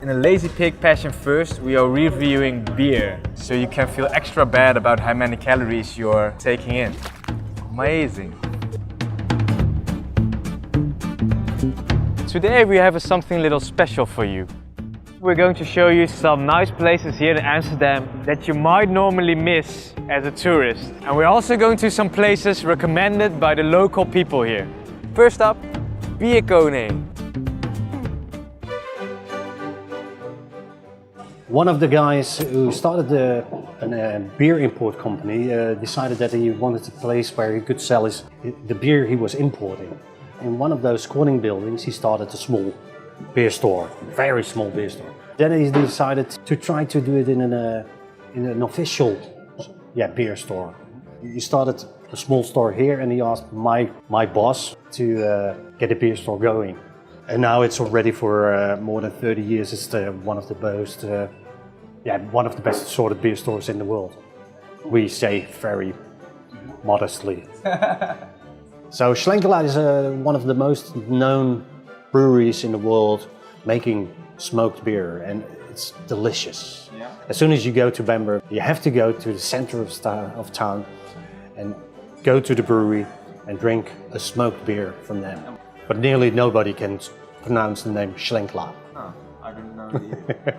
In a Lazy Pig Passion First, we are reviewing beer, so you can feel extra bad about how many calories you're taking in. Amazing! Today we have something little special for you. We're going to show you some nice places here in Amsterdam that you might normally miss as a tourist. And we're also going to some places recommended by the local people here. First up, Bierkoning. One of the guys who started a beer import company decided that he wanted a place where he could sell the beer he was importing. In one of those Koning buildings he started a small beer store, very small beer store. Then he decided to try to do it in an official beer store. He started a small store here and he asked my boss to get a beer store going. And now it's already for more than 30 years. It's one of the most, one of the best sorted beer stores in the world. We say very modestly. So Schlenkela is one of the most known breweries in the world making smoked beer, and it's delicious. Yeah. As soon as you go to Bamberg, you have to go to the center of town and go to the brewery and drink a smoked beer from them. But nearly nobody can pronounce the name Schlenkela. Oh, I didn't know the...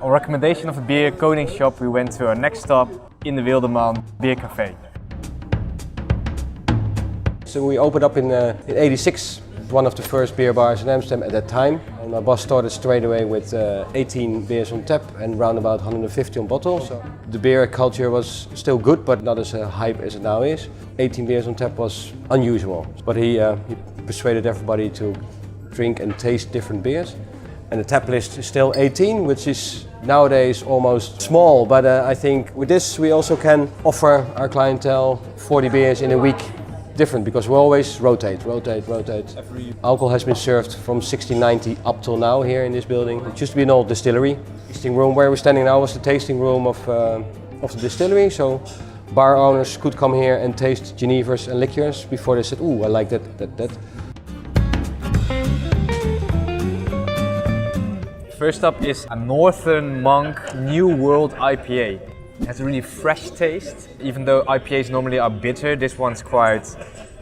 On recommendation of the Bierkoning shop, we went to our next stop, In De Wildeman beer cafe. So we opened up in '86, one of the first beer bars in Amsterdam at that time. And my boss started straight away with 18 beers on tap and around about 150 on bottle. So the beer culture was still good, but not as hype as it now is. 18 beers on tap was unusual, but he persuaded everybody to drink and taste different beers. And the tap list is still 18, which is nowadays almost small, but I think with this we also can offer our clientele 40 beers in a week different, because we always rotate. Alcohol has been served from 1690 up till now here in this building. It used to be an old distillery. The tasting room where we're standing now was the tasting room of the distillery, so bar owners could come here and taste Genevers and liqueurs before they said, ooh, I like that. First up is a Northern Monk New World IPA. It has a really fresh taste. Even though IPAs normally are bitter, this one's quite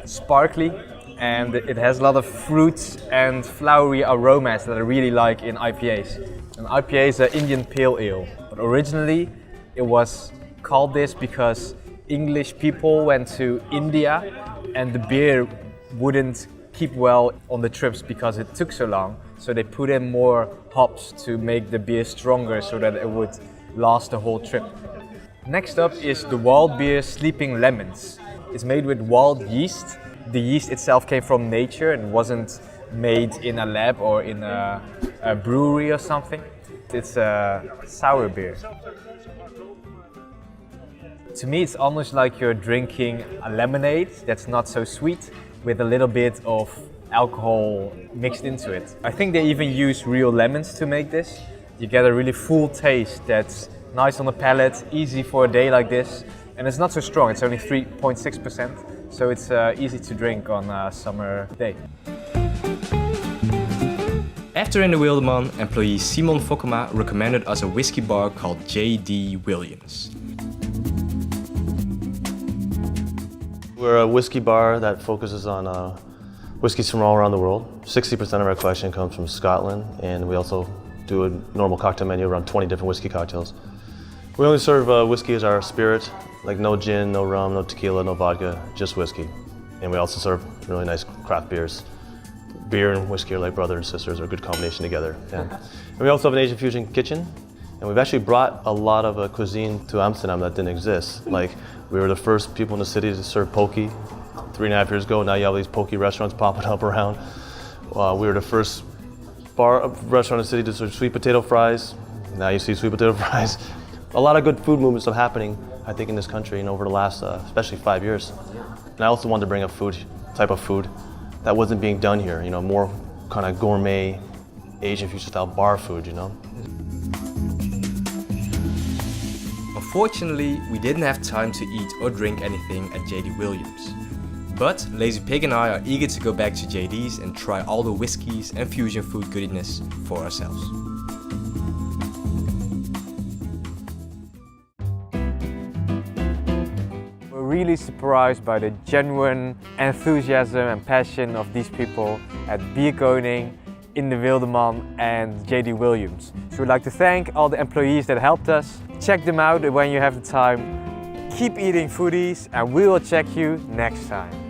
sparkly and it has a lot of fruits and flowery aromas that I really like in IPAs. An IPA is an Indian Pale Ale, but originally it was called this because English people went to India and the beer wouldn't keep well on the trips because it took so long. So they put in more hops to make the beer stronger so that it would last the whole trip. Next up is the wild beer Sleeping Lemons. It's made with wild yeast. The yeast itself came from nature and wasn't made in a lab or in a brewery or something. It's a sour beer. To me, it's almost like you're drinking a lemonade that's not so sweet with a little bit of alcohol mixed into it. I think they even use real lemons to make this. You get a really full taste that's nice on the palate, easy for a day like this, and it's not so strong. It's only 3.6%, so it's easy to drink on a summer day. After In De Wildeman, employee Simon Fokkema recommended us a whiskey bar called J.D. Williams. We're a whiskey bar that focuses on whiskeys from all around the world. 60% of our collection comes from Scotland, and we also do a normal cocktail menu, around 20 different whiskey cocktails. We only serve whiskey as our spirit, like no gin, no rum, no tequila, no vodka, just whiskey. And we also serve really nice craft beers. Beer and whiskey are like brothers and sisters, are a good combination together. And we also have an Asian fusion kitchen, and we've actually brought a lot of cuisine to Amsterdam that didn't exist. Like, we were the first people in the city to serve poke 3.5 years ago. Now you have these poke restaurants popping up around. We were the first restaurant in the city to serve sweet potato fries. Now you see sweet potato fries. A lot of good food movements are happening, I think, in this country and over the last, especially 5 years. And I also wanted to bring a type of food that wasn't being done here, you know, more kind of gourmet, Asian fusion style bar food, you know. Unfortunately, we didn't have time to eat or drink anything at J.D. Williams. But Lazy Pig and I are eager to go back to JD's and try all the whiskies and fusion food goodness for ourselves. We're really surprised by the genuine enthusiasm and passion of these people at Bierkoning, In De Wildeman and JD Williams. So we'd like to thank all the employees that helped us. Check them out when you have the time. Keep eating foodies and we will check you next time.